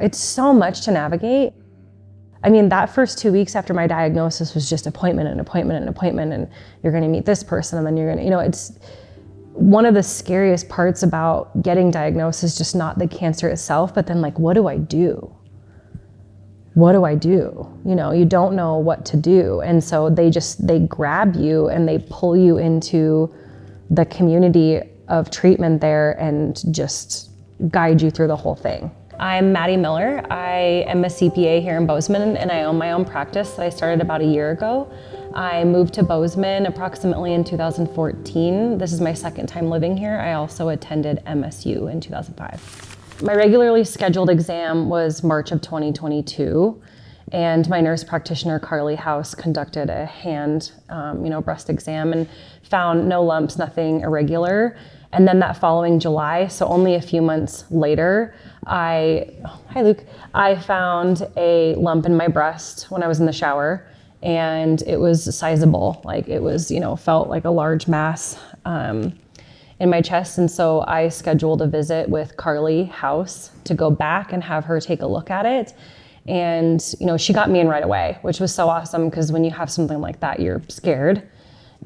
It's so much to navigate. I mean, that first 2 weeks after my diagnosis was just appointment and appointment and appointment, and you're gonna meet this person, and then you're gonna, it's one of the scariest parts about getting diagnosed is just not the cancer itself, but then like, what do I do? What do I do? You don't know what to do. And so they grab you and they pull you into the community of treatment there and just guide you through the whole thing. I'm Maddie Miller. I am a CPA here in Bozeman, and I own my own practice that I started about a year ago. I moved to Bozeman approximately in 2014. This is my second time living here. I also attended MSU in 2005. My regularly scheduled exam was March of 2022, and my nurse practitioner, Carly House, conducted a hand, breast exam and found no lumps, nothing irregular. And then that following July, so only a few months later, hi Luke, I found a lump in my breast when I was in the shower, and it was sizable. Like it was, felt like a large mass in my chest. And so I scheduled a visit with Carly House to go back and have her take a look at it. And, she got me in right away, which was so awesome because when you have something like that, you're scared.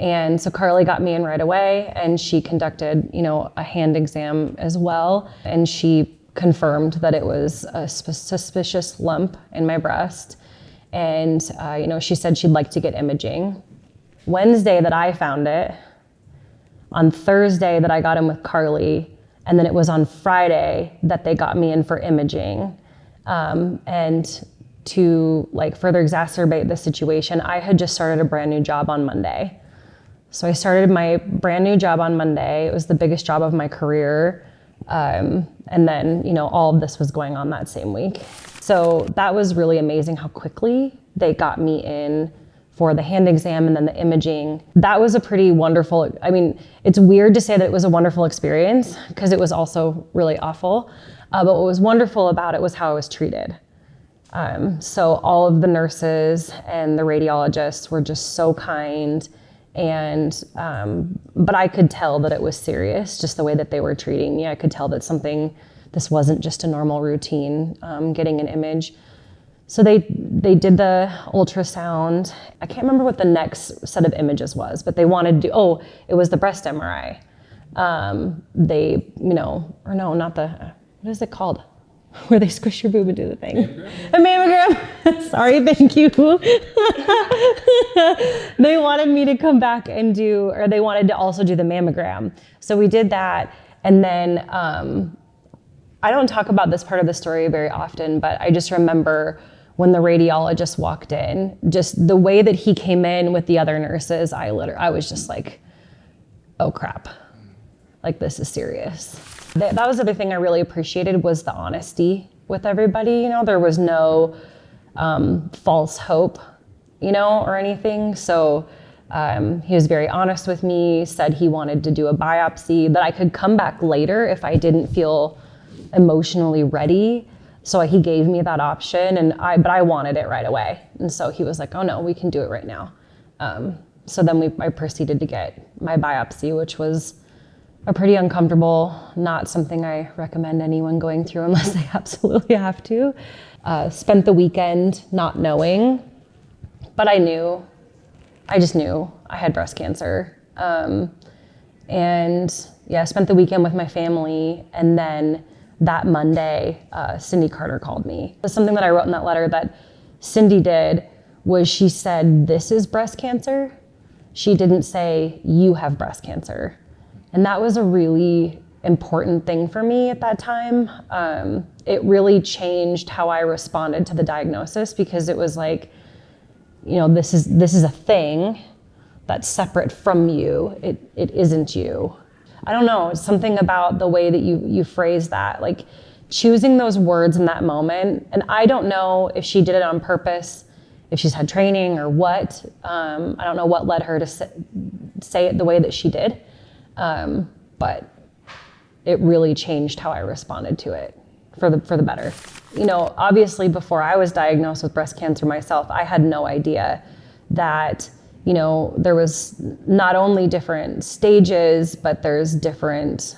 And so Carly got me in right away, and she conducted, a hand exam as well. And she confirmed that it was a suspicious lump in my breast. And, she said she'd like to get imaging. Wednesday that I found it, on Thursday that I got in with Carly, and then it was on Friday that they got me in for imaging. And to further exacerbate the situation, I had just started a brand new job on Monday. So I started my brand new job on Monday. It was the biggest job of my career. And then, all of this was going on that same week. So that was really amazing how quickly they got me in for the hand exam and then the imaging. That was a pretty wonderful, it's weird to say that it was a wonderful experience because it was also really awful. But what was wonderful about it was how I was treated. So all of the nurses and the radiologists were just so kind. And, but I could tell that it was serious, just the way that they were treating me. I could tell that this wasn't just a normal routine, getting an image. So they did the ultrasound. I can't remember what the next set of images was, but they wanted to do, it was the breast MRI. What is it called? Where they squish your boob and do the thing. A mammogram. Sorry, thank you. They wanted me to come back and they wanted to also do the mammogram. So we did that. And then I don't talk about this part of the story very often, but I just remember when the radiologist walked in, just the way that he came in with the other nurses, I was just like, oh crap, this is serious. That was the other thing I really appreciated was the honesty with everybody. There was no false hope, or anything. So he was very honest with me, said he wanted to do a biopsy, that I could come back later if I didn't feel emotionally ready. So he gave me that option, but I wanted it right away. And so he was like, oh no, we can do it right now. So then I proceeded to get my biopsy, which was a pretty uncomfortable, not something I recommend anyone going through unless they absolutely have to. Spent the weekend not knowing, but I just knew I had breast cancer. Spent the weekend with my family, and then that Monday, Cindy Carter called me. Something that I wrote in that letter that Cindy did was she said, this is breast cancer. She didn't say, you have breast cancer. And that was a really important thing for me at that time. It really changed how I responded to the diagnosis because it was like, this is a thing that's separate from you. It isn't you. I don't know, something about the way that you phrase that, choosing those words in that moment. And I don't know if she did it on purpose, if she's had training or what. I don't know what led her to say it the way that she did. But it really changed how I responded to it for the better. Obviously before I was diagnosed with breast cancer myself, I had no idea that, there was not only different stages, but there's different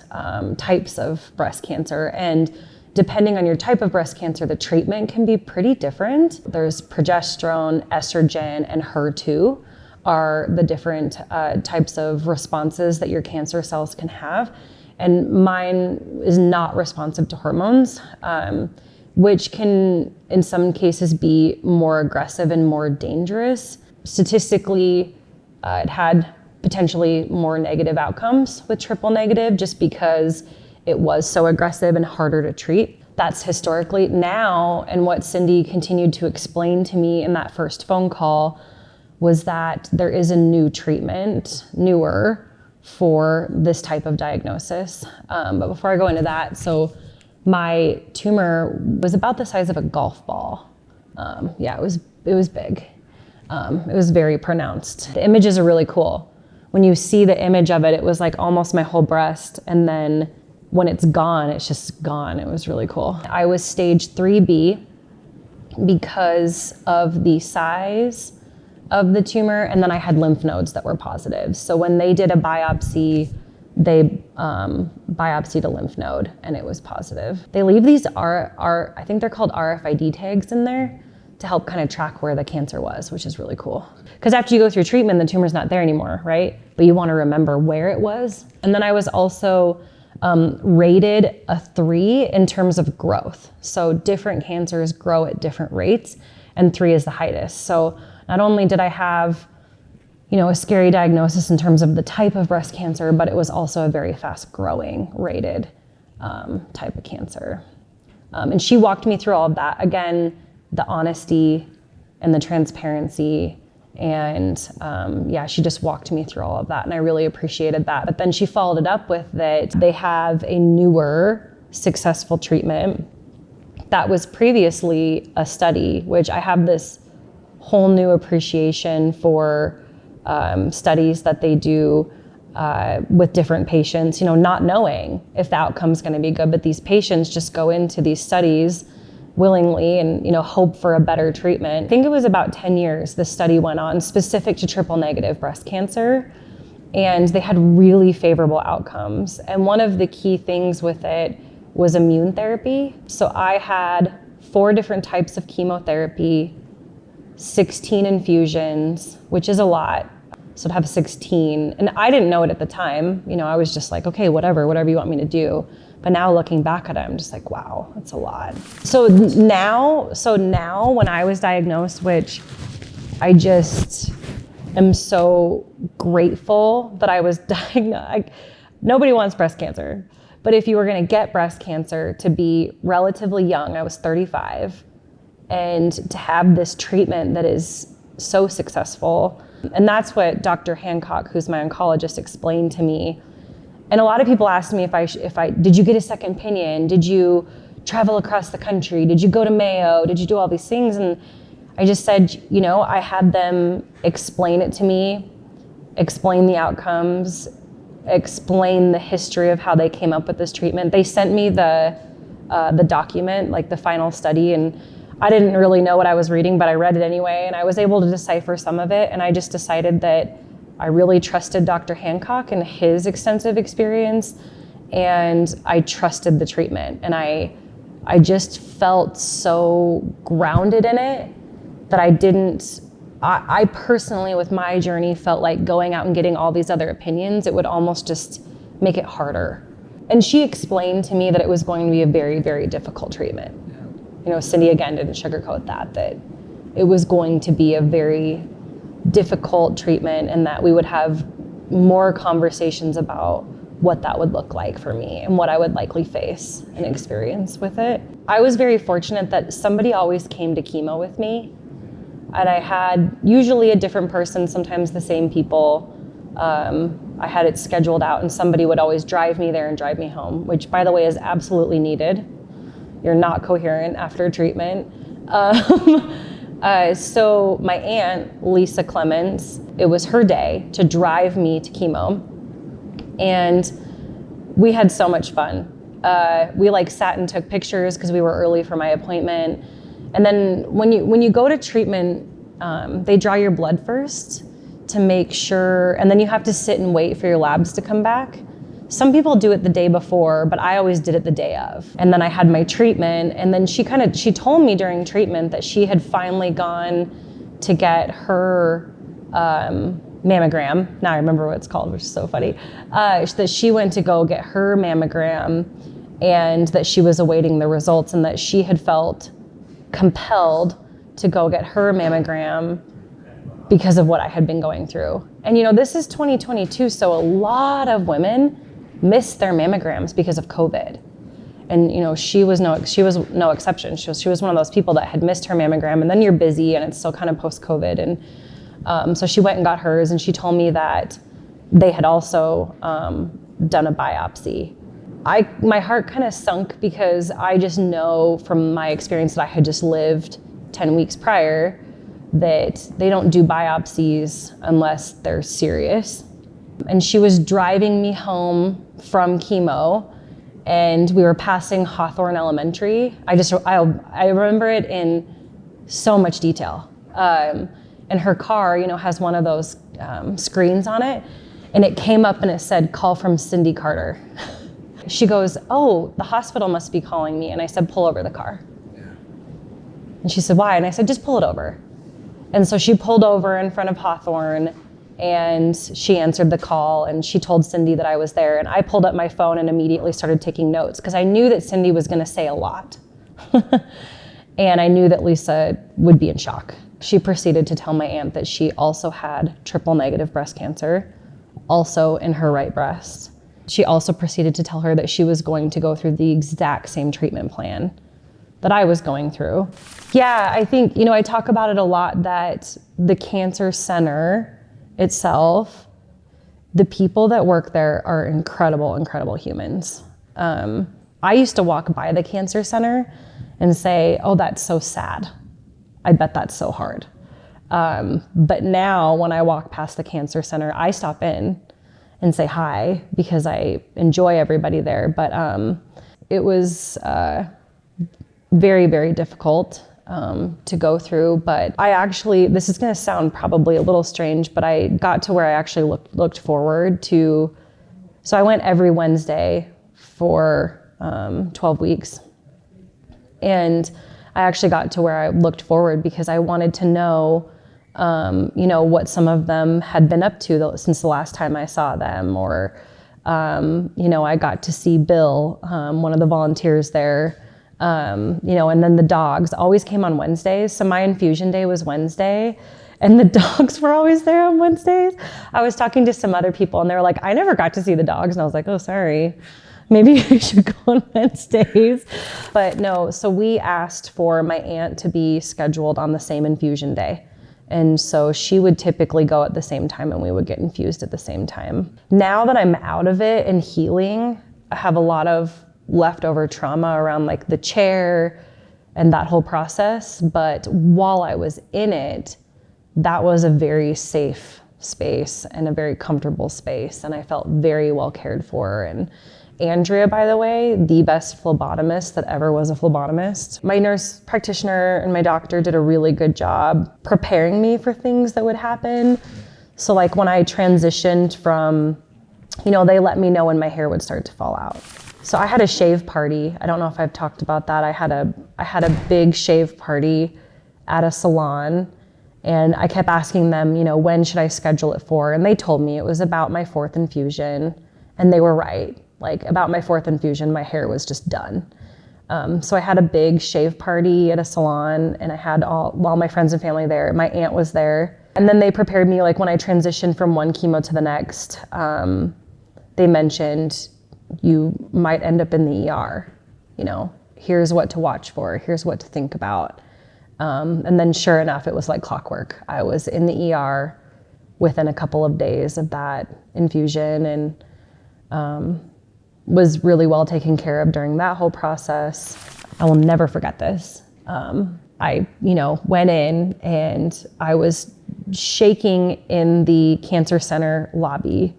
types of breast cancer. And, depending on your type of breast cancer, the treatment can be pretty different. There's progesterone, estrogen, and HER2 are the different types of responses that your cancer cells can have. And mine is not responsive to hormones, which can, in some cases, be more aggressive and more dangerous. Statistically, it had potentially more negative outcomes with triple negative just because it was so aggressive and harder to treat. That's historically. Now, and what Cindy continued to explain to me in that first phone call was that there is a new treatment, newer, for this type of diagnosis. But before I go into that, so my tumor was about the size of a golf ball. Yeah, it was big. It was very pronounced. The images are really cool. When you see the image of it, it was like almost my whole breast, and then when it's gone, it's just gone. It was really cool. I was stage 3B because of the size of the tumor, and then I had lymph nodes that were positive. So when they did a biopsy, they biopsied a lymph node, and it was positive. They leave these I think they're called RFID tags in there to help kind of track where the cancer was, which is really cool. Because after you go through treatment, the tumor's not there anymore, right? But you want to remember where it was. And then I was also rated a 3 in terms of growth. So different cancers grow at different rates, and 3 is the highest. So not only did I have, a scary diagnosis in terms of the type of breast cancer, but it was also a very fast growing rated type of cancer. And she walked me through all of that. Again, the honesty and the transparency, and she just walked me through all of that, and I really appreciated that. But then she followed it up with that they have a newer successful treatment that was previously a study, which I have this whole new appreciation for studies that they do with different patients, not knowing if the outcome's going to be good, but these patients just go into these studies willingly and hope for a better treatment. I think it was about 10 years this study went on, specific to triple negative breast cancer, and they had really favorable outcomes. And one of the key things with it was immune therapy. So I had 4 different types of chemotherapy, 16 infusions, which is a lot. So to have 16, and I didn't know it at the time. I was just like, okay, whatever you want me to do. But now looking back at it, I'm just like, wow, that's a lot. So now when I was diagnosed, which I just am so grateful that I was diagnosed. Nobody wants breast cancer, but if you were gonna get breast cancer, to be relatively young, I was 35, and to have this treatment that is so successful. And that's what Dr. Hancock, who's my oncologist, explained to me. And a lot of people asked me if I did you get a second opinion? Did you travel across the country? Did you go to Mayo? Did you do all these things? And I just said, I had them explain it to me, explain the outcomes, explain the history of how they came up with this treatment. They sent me the document, like the final study, and I didn't really know what I was reading, but I read it anyway, and I was able to decipher some of it, and I just decided that I really trusted Dr. Hancock and his extensive experience, and I trusted the treatment. And I just felt so grounded in it that I personally, with my journey, felt like going out and getting all these other opinions, it would almost just make it harder. And she explained to me that it was going to be a very, very difficult treatment. Cindy, again, didn't sugarcoat that it was going to be a very difficult treatment, and that we would have more conversations about what that would look like for me and what I would likely face and experience with it. I was very fortunate that somebody always came to chemo with me, and I had usually a different person, sometimes the same people. I had it scheduled out, and somebody would always drive me there and drive me home, which, by the way, is absolutely needed. You're not coherent after treatment. So my aunt, Lisa Clemens, it was her day to drive me to chemo, and we had so much fun. We sat and took pictures because we were early for my appointment. And then when you go to treatment, they draw your blood first to make sure, and then you have to sit and wait for your labs to come back Some people do it the day before, but I always did it the day of. And then I had my treatment, and then she told me during treatment that she had finally gone to get her mammogram. Now I remember what it's called, which is so funny. That she went to go get her mammogram, and that she was awaiting the results, and that she had felt compelled to go get her mammogram because of what I had been going through. And this is 2022, so a lot of women missed their mammograms because of COVID. And she was no exception. She was one of those people that had missed her mammogram, and then you're busy and it's still kind of post-COVID. And so she went and got hers, and she told me that they had also done a biopsy. My heart kind of sunk, because I just know from my experience that I had just lived 10 weeks prior that they don't do biopsies unless they're serious. And she was driving me home from chemo, and we were passing Hawthorne Elementary. I remember it in so much detail. And her car, has one of those screens on it, and it came up and it said, "Call from Cindy Carter." She goes, "Oh, the hospital must be calling me." And I said, "Pull over the car." And she said, "Why?" And I said, "Just pull it over." And so she pulled over in front of Hawthorne, and she answered the call, and she told Cindy that I was there. And I pulled up my phone and immediately started taking notes, because I knew that Cindy was going to say a lot. And I knew that Lisa would be in shock. She proceeded to tell my aunt that she also had triple negative breast cancer, also in her right breast. She also proceeded to tell her that she was going to go through the exact same treatment plan that I was going through. Yeah, I think, I talk about it a lot, that the cancer center itself, the people that work there are incredible, incredible humans. I used to walk by the cancer center and say, "Oh, that's so sad. I bet that's so hard." But now when I walk past the cancer center, I stop in and say hi, because I enjoy everybody there. But it was very, very difficult to go through. But this is going to sound probably a little strange, but I got to where I actually looked forward to. So I went every Wednesday for 12 weeks. And I actually got to where I looked forward, because I wanted to know, what some of them had been up to since the last time I saw them. Or, I got to see Bill, one of the volunteers there, and then the dogs always came on Wednesdays. So my infusion day was Wednesday, and the dogs were always there on Wednesdays. I was talking to some other people, and they were like, "I never got to see the dogs." And I was like, "Oh, sorry. Maybe you should go on Wednesdays." But no, so we asked for my aunt to be scheduled on the same infusion day. And so she would typically go at the same time, and we would get infused at the same time. Now that I'm out of it and healing, I have a lot of leftover trauma around like the chair and that whole process. But while I was in it, that was a very safe space and a very comfortable space. And I felt very well cared for. And Andrea, by the way, the best phlebotomist that ever was a phlebotomist. My nurse practitioner and my doctor did a really good job preparing me for things that would happen. So like when I transitioned from, they let me know when my hair would start to fall out. So I had a shave party. I don't know if I've talked about that. I had a big shave party at a salon, and I kept asking them, when should I schedule it for? And they told me it was about my 4th infusion, and they were right. Like about my 4th infusion, my hair was just done. So I had a big shave party at a salon, and I had all my friends and family there. My aunt was there. And then they prepared me, like when I transitioned from one chemo to the next, they mentioned you might end up in the ER. Here's what to watch for. Here's what to think about. And then sure enough, it was like clockwork. I was in the ER within a couple of days of that infusion, and was really well taken care of during that whole process. I will never forget this. I went in, and I was shaking in the cancer center lobby,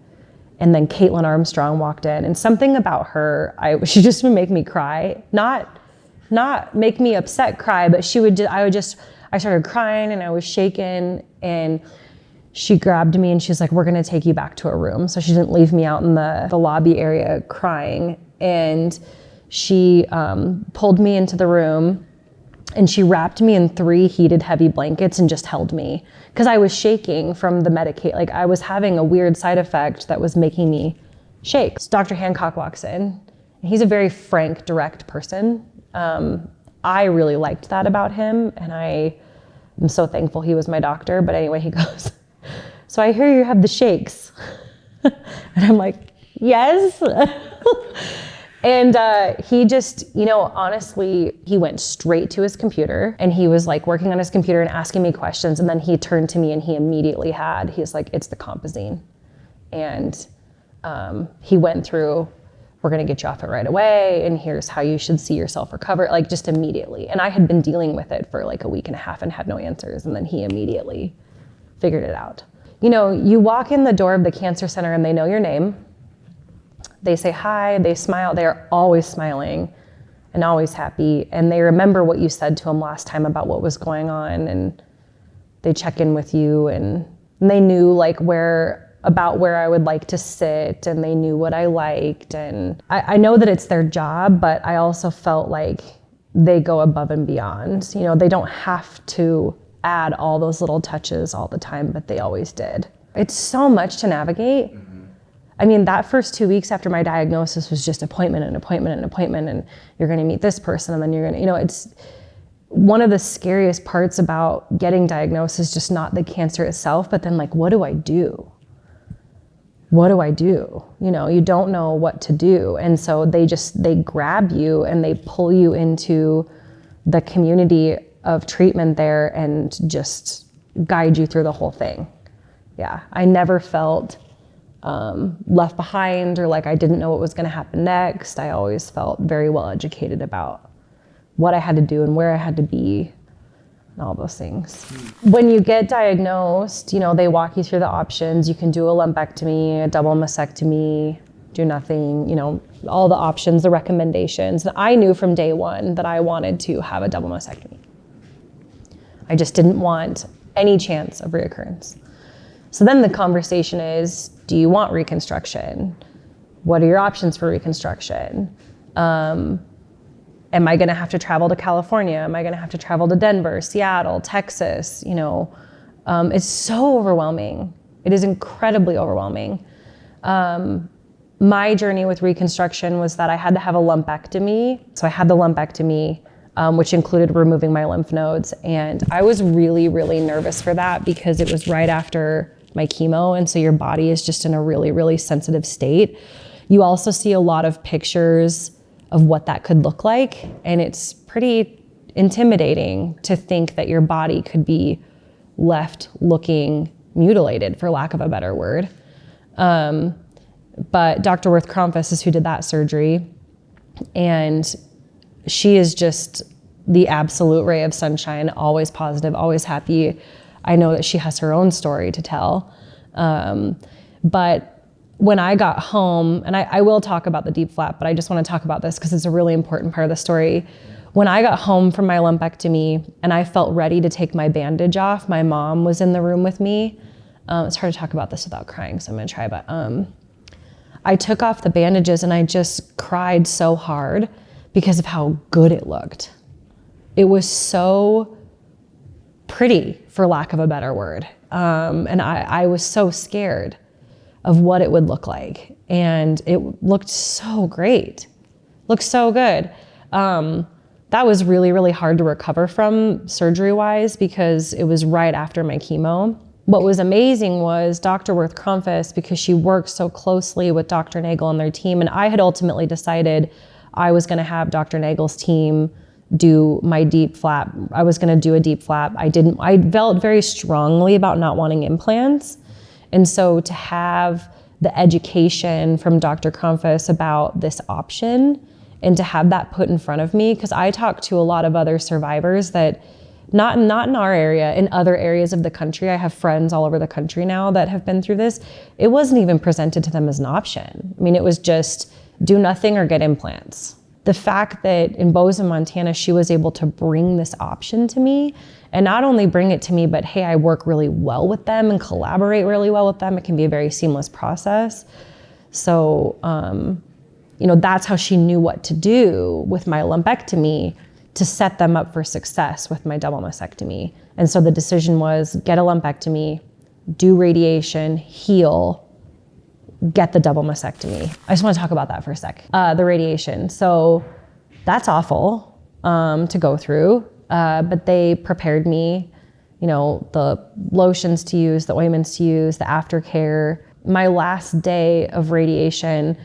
and then Caitlin Armstrong walked in, and something about her, she just would make me cry. Not make me upset cry, but I started crying, and I was shaken, and she grabbed me and she's like, we're gonna take you back to a room. So she didn't leave me out in the lobby area crying. And she pulled me into the room and she wrapped me in 3 heated, heavy blankets and just held me. Cause I was shaking from the Medicaid. Like I was having a weird side effect that was making me shake. So Dr. Hancock walks in. He's a very frank, direct person. I really liked that about him. And I'm so thankful he was my doctor. But anyway, he goes, so I hear you have the shakes. And I'm like, yes. And he just, honestly, he went straight to his computer and he was like working on his computer and asking me questions. And then he turned to me and he immediately he's like, it's the Compazine. And he went through, we're gonna get you off it right away. And here's how you should see yourself recover, like just immediately. And I had been dealing with it for like a week and a half and had no answers. And then he immediately figured it out. You walk in the door of the cancer center and they know your name. They say hi, they smile, they're always smiling and always happy. And they remember what you said to them last time about what was going on. And they check in with you and they knew like where I would like to sit and they knew what I liked. And I know that it's their job, but I also felt like they go above and beyond. They don't have to add all those little touches all the time, but they always did. It's so much to navigate. I mean, that first 2 weeks after my diagnosis was just appointment and appointment and appointment, and you're gonna meet this person, and then you're gonna, it's one of the scariest parts about getting diagnosed is just not the cancer itself, but then like, what do I do? What do I do? You don't know what to do. And so they grab you and they pull you into the community of treatment there and just guide you through the whole thing. Yeah, I never felt left behind or like I didn't know what was gonna happen next. I always felt very well educated about what I had to do and where I had to be and all those things. When you get diagnosed, they walk you through the options. You can do a lumpectomy, a double mastectomy, do nothing, all the options, the recommendations. And I knew from day one that I wanted to have a double mastectomy. I just didn't want any chance of reoccurrence. So then the conversation is, do you want reconstruction? What are your options for reconstruction? Am I gonna have to travel to California? Am I gonna have to travel to Denver, Seattle, Texas? It's so overwhelming. It is incredibly overwhelming. My journey with reconstruction was that I had to have a lumpectomy. So I had the lumpectomy, which included removing my lymph nodes. And I was really, really nervous for that because it was right after my chemo. And so your body is just in a really, really sensitive state. You also see a lot of pictures of what that could look like. And it's pretty intimidating to think that your body could be left looking mutilated, for lack of a better word. But Dr. Worth Kronfus is who did that surgery. And she is just the absolute ray of sunshine, always positive, always happy. I know that she has her own story to tell. But when I got home, and I will talk about the deep flap, but I just want to talk about this because it's a really important part of the story. When I got home from my lumpectomy and I felt ready to take my bandage off, my mom was in the room with me. It's hard to talk about this without crying, so I'm gonna try, but I took off the bandages and I just cried so hard because of how good it looked. It was so pretty, for lack of a better word. And I was so scared of what it would look like. And it looked so great, looked so good. That was really, really hard to recover from surgery-wise because it was right after my chemo. What was amazing was Dr. Worth Kronfus, because she worked so closely with Dr. Nagel and their team, and I had ultimately decided I was gonna have Dr. Nagel's team do my deep flap. I was gonna do a deep flap. I felt very strongly about not wanting implants. And so to have the education from Dr. Kronfus about this option and to have that put in front of me, because I talked to a lot of other survivors that, not in our area, in other areas of the country. I have friends all over the country now that have been through this. It wasn't even presented to them as an option. I mean, it was just do nothing or get implants. the fact that in Bozeman, Montana, she was able to bring this option to me, and not only bring it to me, but hey, I work really well with them and collaborate really well with them. It can be a very seamless process. So, that's how she knew what to do with my lumpectomy to set them up for success with my double mastectomy. And so the decision was get a lumpectomy, do radiation, heal, get the double mastectomy. I just want to talk about that for a sec. The radiation. So that's awful to go through, but they prepared me, the lotions to use, the ointments to use, the aftercare. My last day of radiation,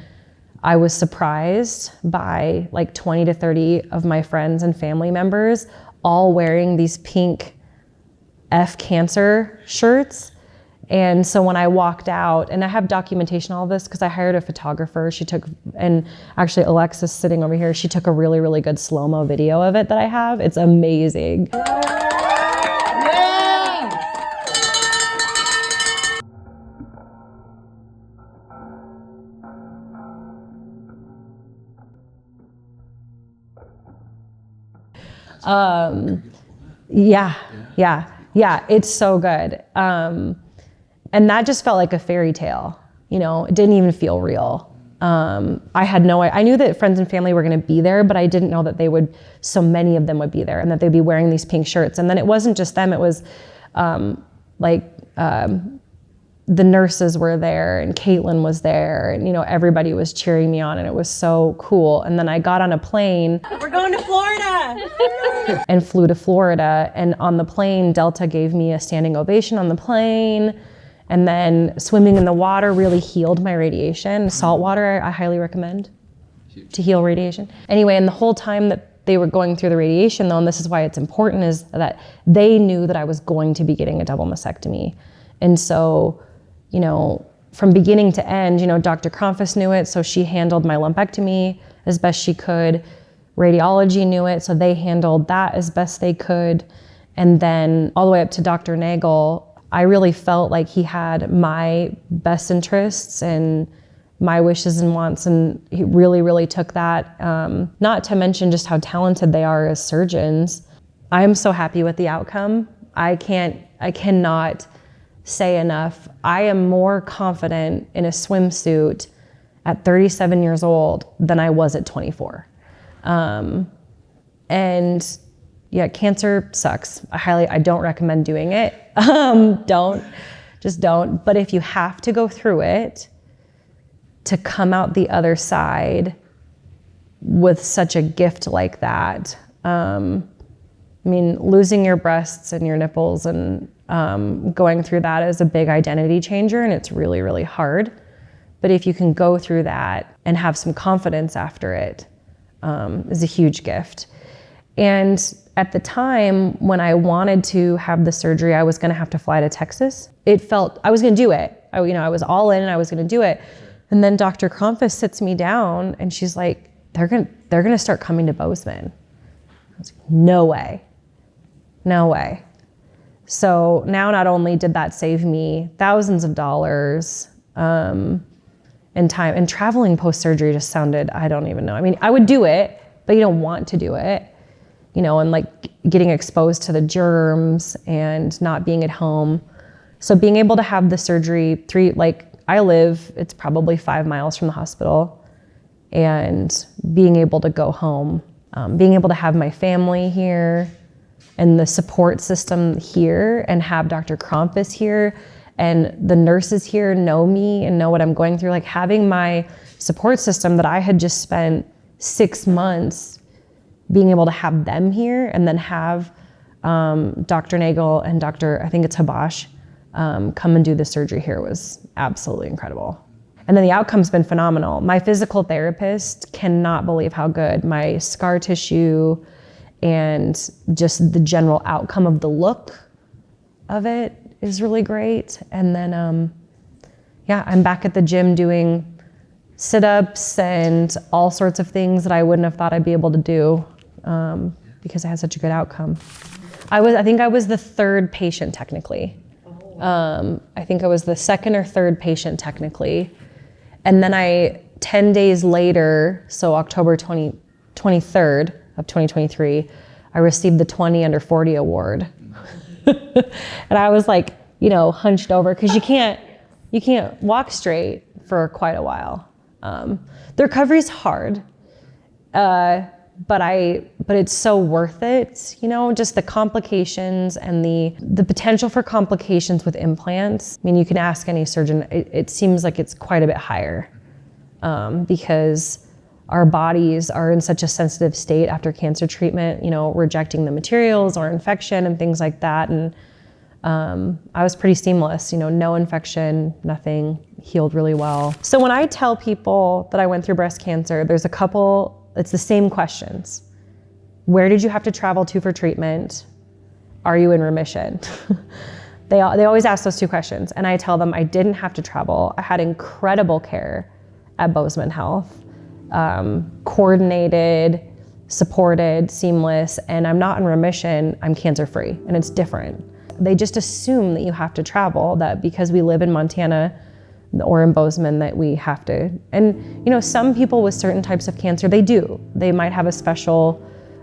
I was surprised by like 20 to 30 of my friends and family members all wearing these pink F cancer shirts. And so when I walked out, and I have documentation all of this because I hired a photographer, and actually Alexis sitting over here, she took a really, really good slow-mo video of it that I have. It's amazing. Yeah, it's so good. And that just felt like a fairy tale, it didn't even feel real. I knew that friends and family were gonna be there, but I didn't know that so many of them would be there and that they'd be wearing these pink shirts. And then it wasn't just them, it was the nurses were there and Caitlin was there and, everybody was cheering me on and it was so cool. And then I got on a plane. We're going to Florida! And flew to Florida. And on the plane, Delta gave me a standing ovation on the plane. And then swimming in the water really healed my radiation. Salt water, I highly recommend to heal radiation. Anyway, and the whole time that they were going through the radiation though, and this is why it's important, is that they knew that I was going to be getting a double mastectomy. And so, from beginning to end, Dr. Kronfus knew it, so she handled my lumpectomy as best she could. Radiology knew it, so they handled that as best they could. And then all the way up to Dr. Nagel, I really felt like he had my best interests and my wishes and wants, and he really, really took that. Not to mention just how talented they are as surgeons. I am so happy with the outcome. I cannot say enough. I am more confident in a swimsuit at 37 years old than I was at 24. And yeah, cancer sucks. I don't recommend doing it. Just don't. But if you have to go through it, to come out the other side with such a gift like that, losing your breasts and your nipples and going through that is a big identity changer, and it's really, really hard. But if you can go through that and have some confidence after it, is a huge gift. And at the time when I wanted to have the surgery, I was gonna have to fly to Texas. I was gonna do it. I was all in and I was gonna do it. And then Dr. Kronfus sits me down and she's like, they're gonna start coming to Bozeman. I was like, no way. So now not only did that save me thousands of dollars and time, and traveling post-surgery just sounded, I don't even know. I would do it, but you don't want to do it, and like getting exposed to the germs and not being at home. So being able to have the surgery it's probably 5 miles from the hospital, and being able to go home, being able to have my family here, and the support system here, and have Dr. Kronfus here, and the nurses here know me and know what I'm going through. Like having my support system that I had just spent 6 months being able to have them here, and then have Dr. Nagel and I think it's Habash, come and do the surgery here was absolutely incredible. And then the outcome's been phenomenal. My physical therapist cannot believe how good my scar tissue and just the general outcome of the look of it is really great. And then, I'm back at the gym doing sit-ups and all sorts of things that I wouldn't have thought I'd be able to do because I had such a good outcome. I think I was the third patient technically. I think I was the second or third patient technically. And then 10 days later, so October 2020, 23rd of 2023, I received the 20 under 40 award. And I was like, hunched over, because you can't walk straight for quite a while. The recovery's hard, but it's so worth it, just the complications and the potential for complications with implants. I mean, you can ask any surgeon, it seems like it's quite a bit higher, because our bodies are in such a sensitive state after cancer treatment, rejecting the materials or infection and things like that. And I was pretty seamless, no infection, nothing, healed really well. So when I tell people that I went through breast cancer, there's a couple, it's the same questions. Where did you have to travel to for treatment? Are you in remission? They always ask those two questions. And I tell them I didn't have to travel. I had incredible care at Bozeman Health, coordinated, supported, seamless, and I'm not in remission, I'm cancer-free, and it's different. They just assume that you have to travel, that because we live in Montana or in Bozeman that we have to. And some people with certain types of cancer, they do. They might have a special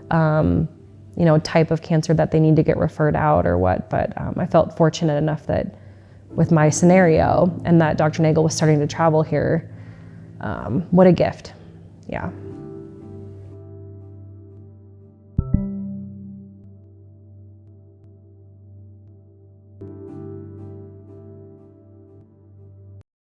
type of cancer that they need to get referred out or what, but I felt fortunate enough that with my scenario and that Dr. Nagel was starting to travel here, what a gift. Yeah.